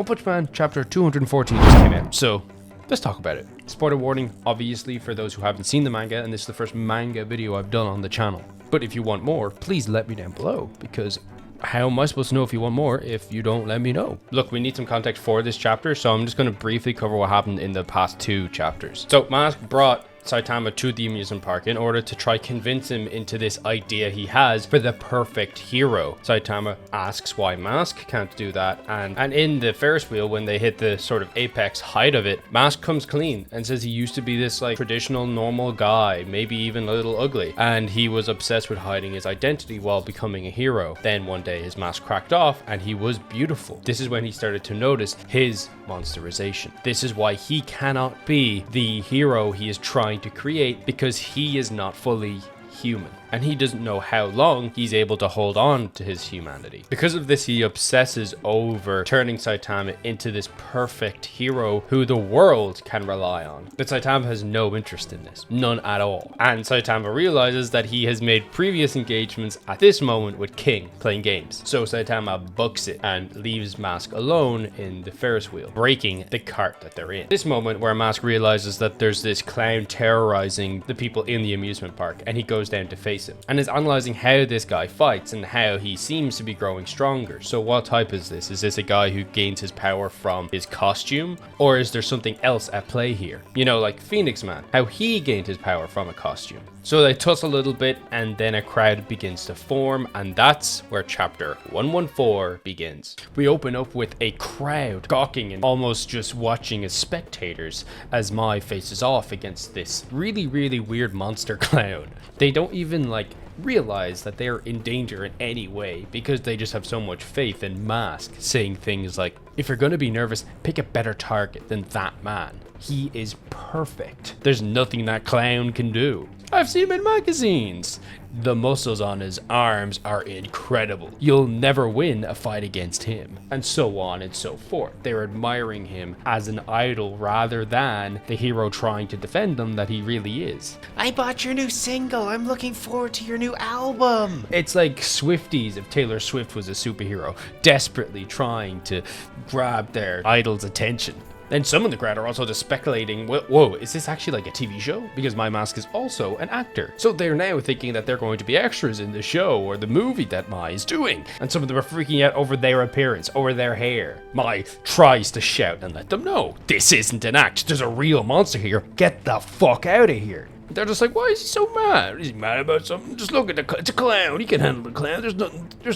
One Punch Man chapter 214 just came out, so let's talk about it. Spoiler warning, obviously, for those who haven't seen the manga, and this is the first manga video I've done on the channel. But if you want more, please let me down below, because how am I supposed to know if you want more if you don't let me know? Look, we need some context for this chapter, so I'm just going to briefly cover what happened in the past 2 chapters. So Mask brought Saitama to the amusement park in order to try convince him into this idea he has for the perfect hero. Saitama asks why Mask can't do that, and in the Ferris wheel, when they hit the sort of apex height of it, Mask comes clean and says he used to be this like traditional normal guy, maybe even a little ugly, and he was obsessed with hiding his identity while becoming a hero. Then one day his mask cracked off and he was beautiful. This is when he started to notice his monsterization. This is why he cannot be the hero he is trying to create, because he is not fully human, and he doesn't know how long he's able to hold on to his humanity. Because of this, he obsesses over turning Saitama into this perfect hero who the world can rely on. But Saitama has no interest in this, none at all. And Saitama realizes that he has made previous engagements at this moment with King playing games. So Saitama books it and leaves Mask alone in the Ferris wheel, breaking the cart that they're in. This moment where Mask realizes that there's this clown terrorizing the people in the amusement park, and he goes down to face him and is analyzing how this guy fights and how he seems to be growing stronger. So what type is this? Is this a guy who gains his power from his costume, or is there something else at play here? You know, like Phoenix Man, how he gained his power from a costume. So they tussle a little bit, and then a crowd begins to form, and that's where chapter 114 begins. We open up with a crowd gawking and almost just watching as spectators as Mai faces off against this really weird monster clown. They don't even like realize that they're in danger in any way, because they just have so much faith in Mask saying things like, if you're gonna be nervous, pick a better target than that man. He is perfect. There's nothing that clown can do. I've seen him in magazines. The muscles on his arms are incredible. You'll never win a fight against him. And so on and so forth. They're admiring him as an idol rather than the hero trying to defend them that he really is. I bought your new single. I'm looking forward to your new album. It's like Swifties if Taylor Swift was a superhero, desperately trying to grab their idol's attention. And some in the crowd are also just speculating, whoa, is this actually like a TV show? Because my Mask is also an actor. So they're now thinking that they're going to be extras in the show or the movie that Mai is doing. And some of them are freaking out over their appearance, over their hair. Mai tries to shout and let them know, this isn't an act, there's a real monster here, get the fuck out of here. They're just like, why is he so mad? Is he mad about something? Just look at it's a clown. He can handle the clown. There's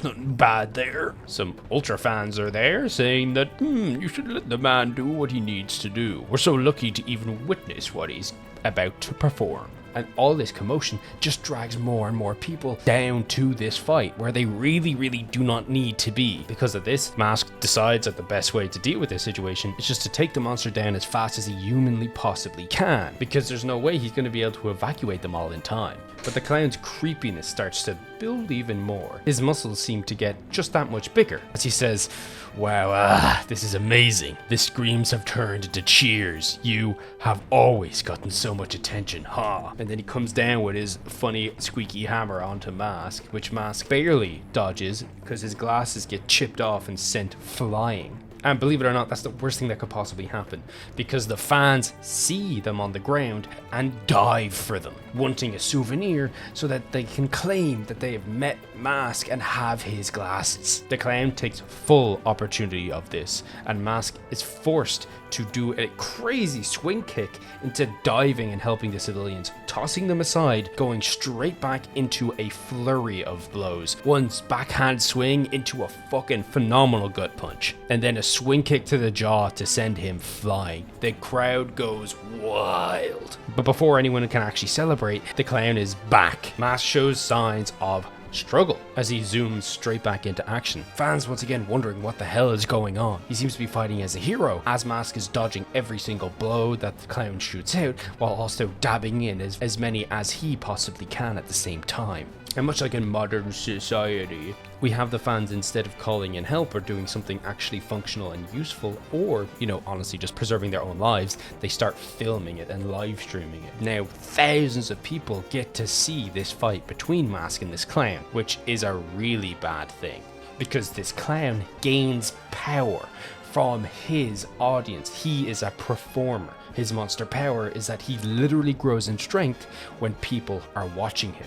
nothing bad there. Some Ultra fans are there saying that, you should let the man do what he needs to do. We're so lucky to even witness what he's about to perform. And all this commotion just drags more and more people down to this fight where they really do not need to be. Because of this, Mask decides that the best way to deal with this situation is just to take the monster down as fast as he humanly possibly can, because there's no way he's going to be able to evacuate them all in time. But the clown's creepiness starts to build even more. His muscles seem to get just that much bigger as he says, wow, this is amazing. The screams have turned into cheers. You have always gotten so much attention, ha. And then he comes down with his funny squeaky hammer onto Mask, which Mask barely dodges because his glasses get chipped off and sent flying. And believe it or not, that's the worst thing that could possibly happen, because the fans see them on the ground and dive for them, wanting a souvenir so that they can claim that they have met Mask and have his glasses. The clown takes full opportunity of this, and Mask is forced to do a crazy swing kick into diving and helping the civilians, tossing them aside, going straight back into a flurry of blows. One backhand swing into a fucking phenomenal gut punch, and then a swing kick to the jaw to send him flying. The crowd goes wild. But before anyone can actually celebrate, the clown is back. Mask shows signs of struggle as he zooms straight back into action. Fans once again wondering what the hell is going on. He seems to be fighting as a hero, as Mask is dodging every single blow that the clown shoots out, while also dabbing in as many as he possibly can at the same time. And much like in modern society, we have the fans, instead of calling in help or doing something actually functional and useful, or, honestly just preserving their own lives, they start filming it and live streaming it. Now, thousands of people get to see this fight between Mask and this clown, which is a really bad thing, because this clown gains power from his audience. He is a performer. His monster power is that he literally grows in strength when people are watching him.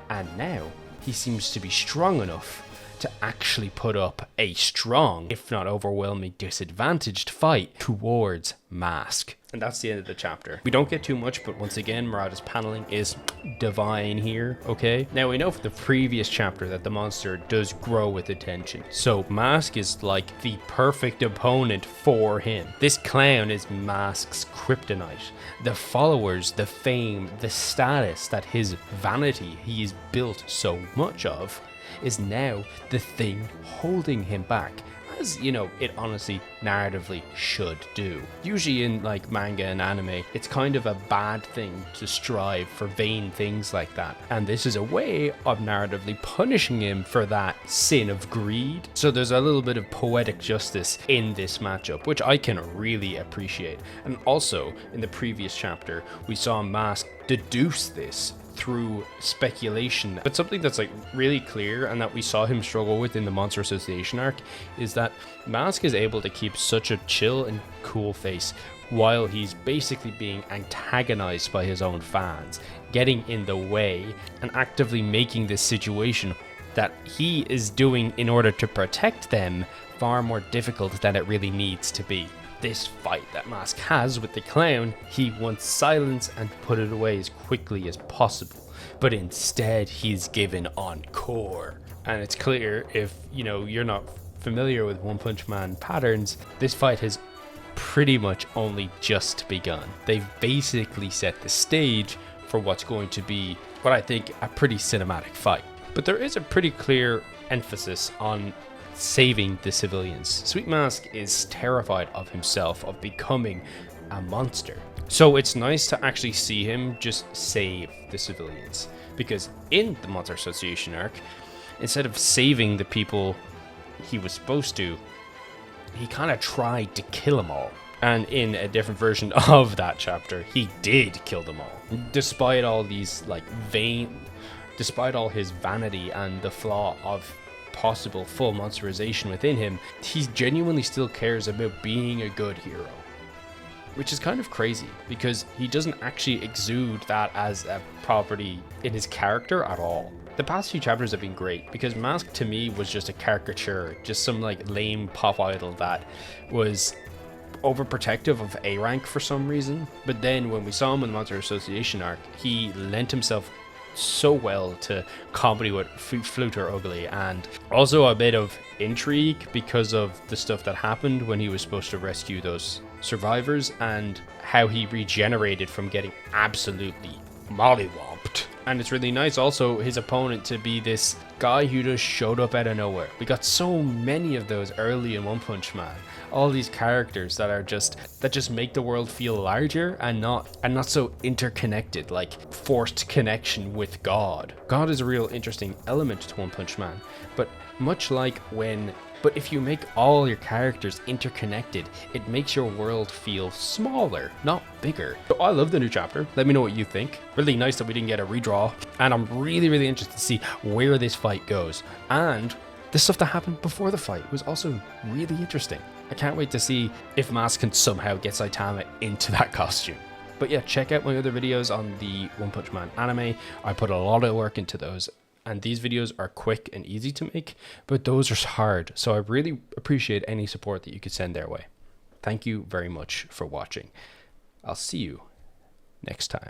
And now he seems to be strong enough to actually put up a strong, if not overwhelming, disadvantaged fight towards Mask. And that's the end of the chapter. We don't get too much, but once again, Murata's paneling is divine here, okay? Now, we know from the previous chapter that the monster does grow with attention. So Mask is like the perfect opponent for him. This clown is Mask's kryptonite. The followers, the fame, the status that his vanity he's built so much of is now the thing holding him back, as you know it honestly narratively should do. Usually in like manga and anime, it's kind of a bad thing to strive for vain things like that, and this is a way of narratively punishing him for that sin of greed. So there's a little bit of poetic justice in this matchup, which I can really appreciate. And also in the previous chapter we saw Mask deduce this through speculation, but something that's like really clear and that we saw him struggle with in the Monster Association arc is that Mask is able to keep such a chill and cool face while he's basically being antagonized by his own fans, getting in the way and actively making this situation that he is doing in order to protect them far more difficult than it really needs to be. This fight that Mask has with the clown, he wants silence and put it away as quickly as possible, but instead he's given encore. And it's clear, if you know you're not familiar with One Punch Man patterns, this fight has pretty much only just begun. They've basically set the stage for what's going to be what I think a pretty cinematic fight. But there is a pretty clear emphasis on saving the civilians. Sweet Mask is terrified of himself, of becoming a monster. So it's nice to actually see him just save the civilians. Because in the Monster Association arc, instead of saving the people he was supposed to, he kind of tried to kill them all. And in a different version of that chapter, he did kill them all. Despite all these despite all his vanity and the flaw of possible full monsterization within him, he genuinely still cares about being a good hero. Which is kind of crazy, because he doesn't actually exude that as a property in his character at all. The past few chapters have been great, because Mask to me was just a caricature, just some like lame pop idol that was overprotective of A rank for some reason. But then when we saw him in the Monster Association arc, he lent himself so well to comedy with Fluter Ugly, and also a bit of intrigue because of the stuff that happened when he was supposed to rescue those survivors and how he regenerated from getting absolutely mollywomped. And it's really nice also his opponent to be this guy who just showed up out of nowhere. We got so many of those early in One Punch Man. All these characters that just make the world feel larger and not so interconnected, like forced connection with God. God is a real interesting element to One Punch Man, but if you make all your characters interconnected, it makes your world feel smaller, not bigger. So I love the new chapter. Let me know what you think. Really nice that we didn't get a redraw, and I'm really, really interested to see where this fight goes. And the stuff that happened before the fight was also really interesting. I can't wait to see if Mask can somehow get Saitama into that costume. But yeah, check out my other videos on the One Punch Man anime. I put a lot of work into those, and these videos are quick and easy to make, but those are hard. So I really appreciate any support that you could send their way. Thank you very much for watching. I'll see you next time.